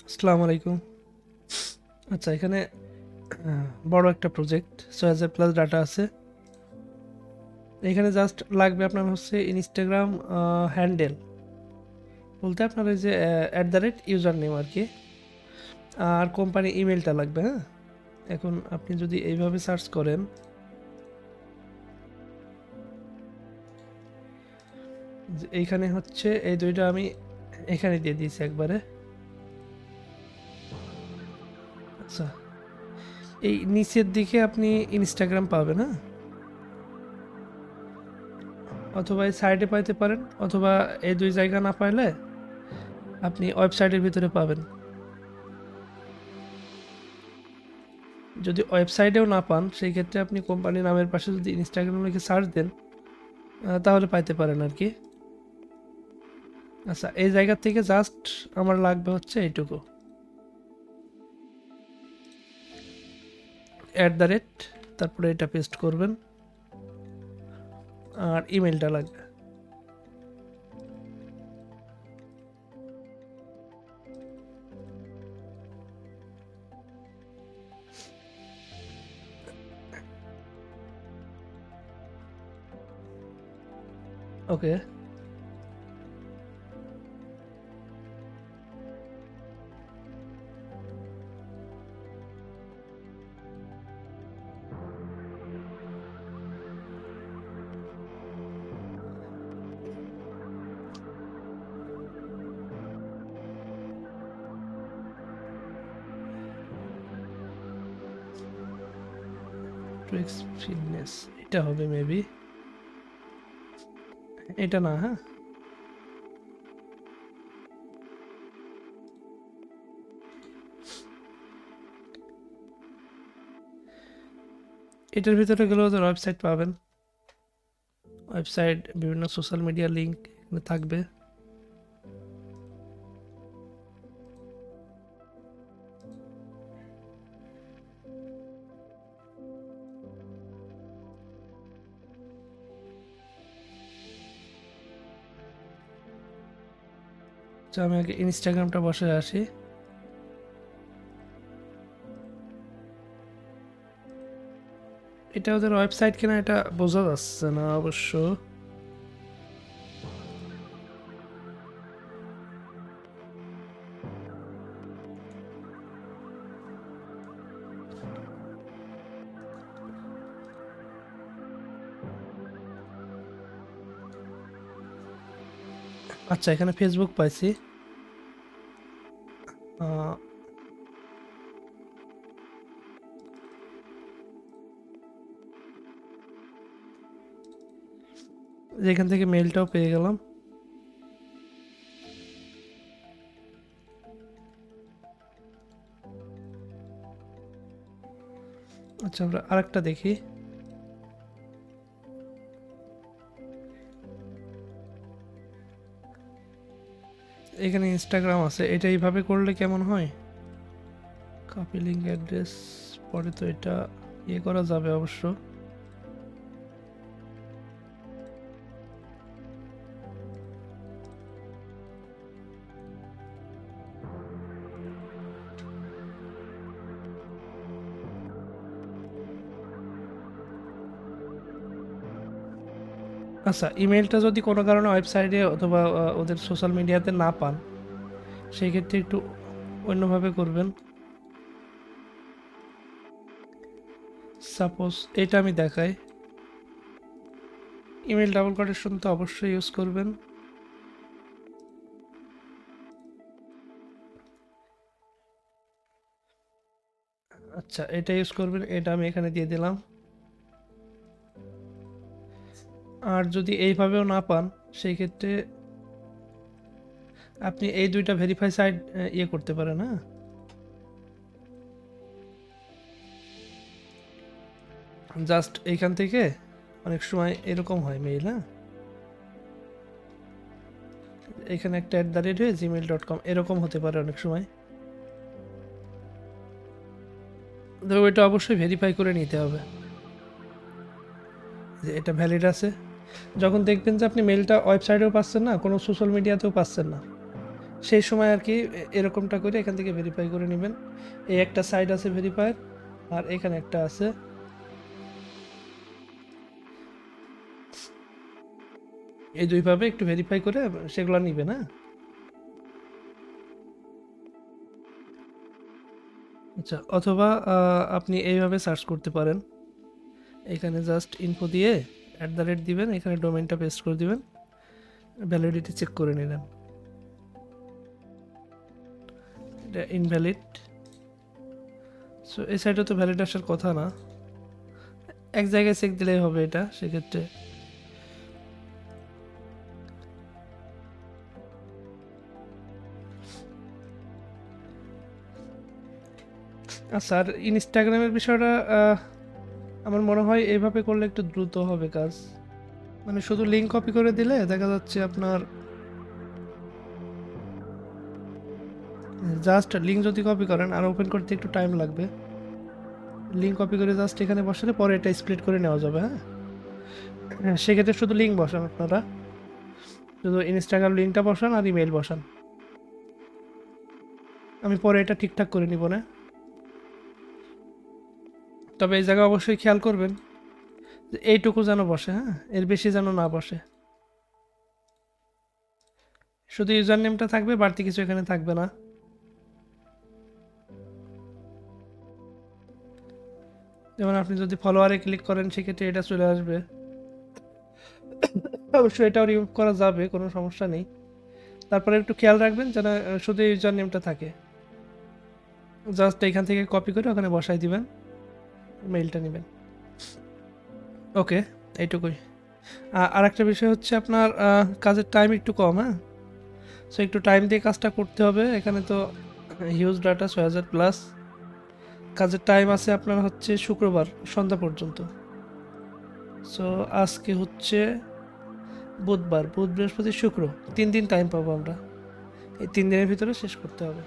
আসসালামু আলাইকুম। আচ্ছা, এখানে বড় একটা প্রজেক্ট ৬০০০ প্লাস ডাটা আছে। এখানে জাস্ট লাগবে আপনার হচ্ছে ইনস্টাগ্রাম হ্যান্ডেল বলতে আপনার ওই যে @ইউজার নেম আর কি, আর কোম্পানি ইমেলটা লাগবে। হ্যাঁ, এখন আপনি যদি এইভাবে সার্চ করেন, যে এইখানে হচ্ছে এই দুইটা আমি এখানে দিয়ে দিয়েছি একবারে। আচ্ছা, এই নিচের দিকে আপনি ইনস্টাগ্রাম পাবেন, হ্যাঁ, অথবা এই সাইডে পাইতে পারেন, অথবা এই দুই জায়গা না পাইলে আপনি ওয়েবসাইটের ভিতরে পাবেন। যদি ওয়েবসাইটেও না পান, সেই ক্ষেত্রে আপনি কোম্পানি নামের পাশে যদি ইনস্টাগ্রাম লিখে সার্চ দেন, তাহলে পাইতে পারেন আর কি। আচ্ছা, এই জায়গা থেকে জাস্ট আমার লাগবে হচ্ছে এইটুকু, তারপরে এটা পেস্ট করবেন, আর ইমেলটা লাগবে। ওকে, ট্রিক্স ফিটনেস এটা হবে মেবি, এটা না। হ্যাঁ, এটার ভিতরে গেলে ওদের ওয়েবসাইট পাবেন। ওয়েবসাইট, বিভিন্ন সোশ্যাল মিডিয়া লিঙ্ক এখানে থাকবে। আচ্ছা, আমি আগে ইনস্টাগ্রামটা বসে আসি। এটা ওদের ওয়েবসাইট কিনা এটা বোঝা যাচ্ছে না অবশ্য। আচ্ছা, এখানে ফেসবুক পাইছি। আহ, যেখান থেকে মেলটাও পেয়ে গেলাম। আচ্ছা, আমরা আরেকটা দেখি। এখানে ইনস্টাগ্রাম আছে, এটা এইভাবে করলে কেমন হয়? কপি লিঙ্ক অ্যাড্রেস, পরে তো এটা ইয়ে করা যাবে অবশ্য। আচ্ছা, ইমেলটা যদি কোনো কারণে ওয়েবসাইটে অথবা ওদের সোশ্যাল মিডিয়াতে না পান, সেই ক্ষেত্রে একটু অন্যভাবে করবেন। সাপোজ এটা আমি দেখাই, ইমেল ডাবল কোটেশন তো অবশ্যই ইউজ করবেন। আচ্ছা, এটা ইউজ করবেন, এটা আমি এখানে দিয়ে দিলাম। আর যদি এইভাবেও না পান, সেই ক্ষেত্রে আপনি এই দুইটা ভেরিফাই সাইট ইয়ে করতে পারেন। হ্যাঁ, জাস্ট এইখান থেকে অনেক সময় এরকম হয় মেইল। হ্যাঁ, এখানে একটা হয়ে gmail.com এরকম হতে পারে অনেক সময়। তো ওইটা অবশ্যই ভেরিফাই করে নিতে হবে যে এটা ভ্যালিড আছে। যখন দেখবেন যে আপনি মেলটা ওয়েবসাইটেও পাচ্ছেন না, কোনো সোশ্যাল মিডিয়াতেও পাচ্ছেন না, সেই সময় আর কি এরকমটা করে এখান থেকে ভেরিফাই করে নেবেন। এই একটা সাইড আছে ভেরিফায়ার, আর এখানে একটা আছে। এই দুইভাবে একটু ভেরিফাই করে সেগুলো নেবেন। হ্যাঁ, আচ্ছা, অথবা আপনি এইভাবে সার্চ করতে পারেন। এখানে জাস্ট ইনফো দিয়ে দিবেন, এখানে ডোমেইনটা পেস্ট করে দিবেন, ভ্যালিডিটি চেক করে নিলেন, এটা ইনভ্যালিড। সো এই সাইডে তো ভ্যালিড আসার কথা না, এক জায়গায় চেক দিলেই হবে এটা সেক্ষেত্রে। আচ্ছা, আর ইনস্টাগ্রামের বিষয়টা আমার মনে হয় এইভাবে করলে একটু দ্রুত হবে কাজ। মানে শুধু লিঙ্ক কপি করে দিলে দেখা যাচ্ছে আপনার জাস্ট লিঙ্ক যদি কপি করেন আর ওপেন করতে একটু টাইম লাগবে। লিঙ্ক কপি করে জাস্ট এখানে বসালে পরে এটা স্প্লিট করে নেওয়া যাবে। হ্যাঁ, সেক্ষেত্রে শুধু লিঙ্ক বসান, আপনারা শুধু ইনস্টাগ্রাম লিঙ্কটা বসান আর ইমেল বসান। আমি পরে এটা ঠিকঠাক করে নিব না। তবে এই জায়গায় অবশ্যই খেয়াল করবেন যে এইটুকু যেন বসে, হ্যাঁ, এর বেশি যেন না বসে। শুধু ইউজার নেমটা থাকবে, বাড়তি কিছু এখানে থাকবে না। যেমন আপনি যদি ফলোয়ারে ক্লিক করেন সেক্ষেত্রে এটা চলে আসবে। অবশ্যই এটাও রিমুভ করা যাবে, কোনো সমস্যা নেই। তারপরে একটু খেয়াল রাখবেন যেন শুধু ইউজার নেমটা থাকে। জাস্ট এখান থেকে কপি করে ওখানে বসাই দিবেন, মেইলটা নেবেন। ওকে, এইটুকুই। আর একটা বিষয় হচ্ছে আপনার কাজের টাইম একটু কম। হ্যাঁ, সো একটু টাইম দিয়ে কাজটা করতে হবে। এখানে তো হিউজ ডাটা, 6000+। কাজের টাইম আছে আপনার হচ্ছে শুক্রবার সন্ধ্যা পর্যন্ত। সো আজকে হচ্ছে বুধবার, বুধ, বৃহস্পতি, শুক্র, 3 দিন টাইম পাবো আমরা। এই 3 দিনের ভিতরে শেষ করতে হবে।